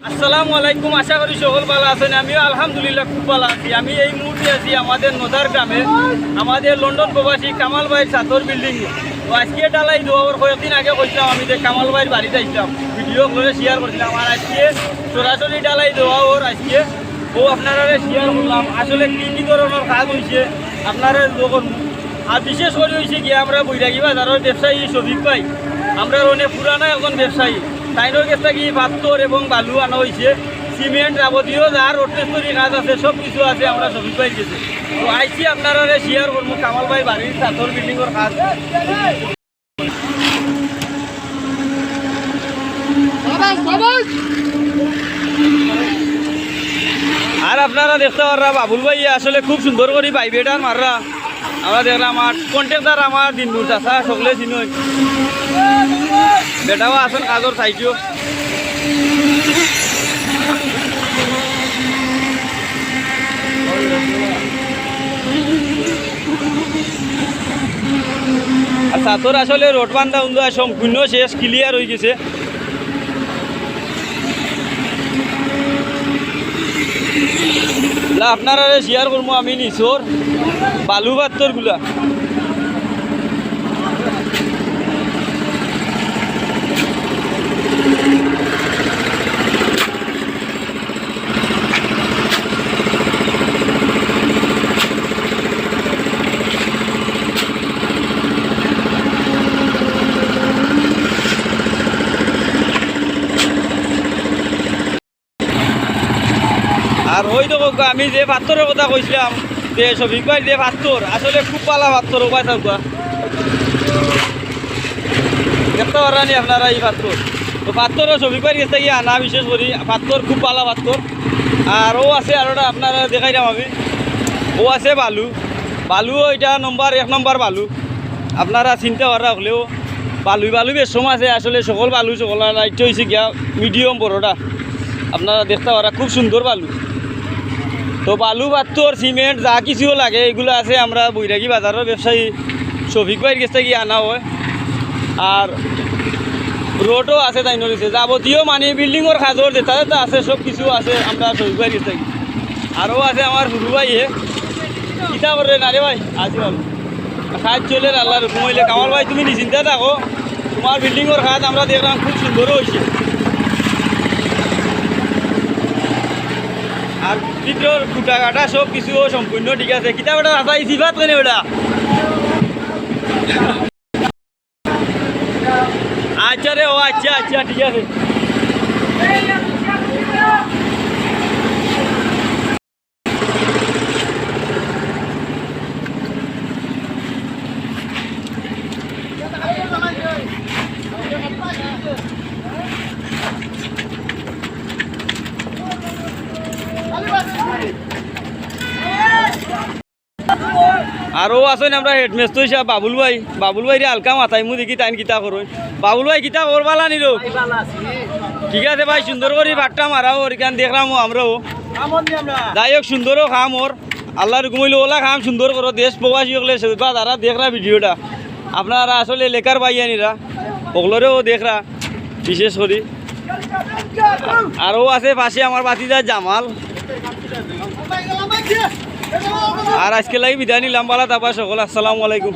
আসসালামু আলাইকুম, আশা করি সকল ভালো আছেন। আমিও আলহামদুলিল্লাহ খুব ভালো আছি। আমি এই মুহূর্তে আছি আমাদের নদার গ্রামে, আমাদের লন্ডন প্রবাসী কামাল ভাইয়ের ছাতর বিল্ডিং। তো আজকে ডালাই দেওয়ার কয়েকদিন আগে কইছিলাম আমি যে কামাল ভাইয়ের বাড়িতে আসলাম, ভিডিও করে শেয়ার করছিলাম। আর আজকে সরাসরি ডালাই দেওয়া ওর আজকে আপনারা শেয়ার করলাম আসলে কী কী ধরনের কাজ হয়েছে আপনারা যখন। আর বিশেষ করে হয়েছে গিয়ে আমরা বৈরাগী বাজারের ব্যবসায়ী শফিক ভাই, আমরা অনেক পুরানো একজন ব্যবসায়ী, তাইনোর কাছ থেকে পাথর এবং বালু আনা হয়েছে, সিমেন্ট যাবতীয় যা রোডের কাজ আছে সব কিছু আছে আমরা শফিক ভাই গেছে। তো আইসি আপনারা শেয়ার করবো কামাল ভাই বাড়ির ছাতর বিল্ডিংয়ের কাজ। আর আপনারা দেখতে পাররা বাবুল ভাই আসলে খুব সুন্দর করে ভাইবেটার মাররা। আমরা দেখলাম আর কন্ট্রাক্টর আমার দিনদুর চাষা সকলে চিনুন, বেটাও আসেন কাজর চাইছো। আর ছাতর আসলে রোড বান্ধা উন্দা সম্পূর্ণ শেষ, ক্লিয়ার হয়ে গেছে। আপনারা শেয়ার করবো আমি নিচর বালু পাত্তর গুলা। আর ওই তো আমি যে পাথরের কথা কইছিলাম যে শফিক ভাই যে পাথর আসলে খুব পালা পাথর উপায় থাকুয়া দেখতে পারানি আপনারা এই পাথর। তো পাথরও শফিক ভাইয়ের কাছ থেকে আনা বিশেষ করি পাথর খুব পালা পাথর। আর ও আছে আর ওটা আপনারা দেখাইলাম আমি, ও আছে বালু। বালু এটা এক নম্বর বালু, আপনারা চিন্তা করা হলেও বালু বেশ সময় আছে। আসলে সকল বালু সকল রাইট হয়েছে গিয়া মিডিয়াম বড়টা, আপনারা দেখতে পারা খুব সুন্দর বালু। তো বালু পাথর সিমেন্ট যা কিছু লাগে এগুলো আছে আমরা বৈরাগী বাজারের ব্যবসায়ী শফিক ভাইয়ের কাছ থেকে আনা হয়। আর রোডও আছে তাই নড়িছে যাবতীয় মানে বিল্ডিংয়ের কাজর যেটা যেটা আছে সব কিছু আছে আমরা শফিক ভাইয়ের কাছ থেকে। আরও আছে আমার হুরু ভাই কিতা করে না রে ভাই আজি ভালো কাজ চলে আল্লাহর ঘুমাইলে। কামাল ভাই তুমি নিশ্চিন্তা থাকো, তোমার বিল্ডিংয়ের কাজ আমরা দেখলাম খুব সুন্দরও হয়েছে। আর ভিতর খুঁটা কাটা সব কিছু সম্পূর্ণ ঠিক আছে। কিতা বেটা রাস্তা সিফাত কেনে বেটা। আচ্ছা রে, ও আচ্ছা আচ্ছা ঠিক আছে। আরও আছেন আমরা হেডমেস্ট হিসাব বাবুল ভাই রে হালকা মাথায় মু দেখি তাইন কিতা করো। বাবুল ভাই কিতা করবালা নিল ঠিক আছে ভাই, সুন্দর করে বাট্টা মারাও ওইখান দেখলাম আমরাও। যাই হোক সুন্দরও খাম ওর আল্লাহর ঘুমাইলে ওলা খাম সুন্দর করো। দেশ প্রবাসী হলে সেবা তারা দেখরা ভিডিওটা আপনারা আসলে লেখার পাইয়ানিরা ওগুলোরেও দেখরা বিশেষ করি। আরও আছে পাশে আমার বাতিদা জামাল। আর আজকে লাগি বিদায় নিলাম, বালা তারপর সকল আসসালামু আলাইকুম।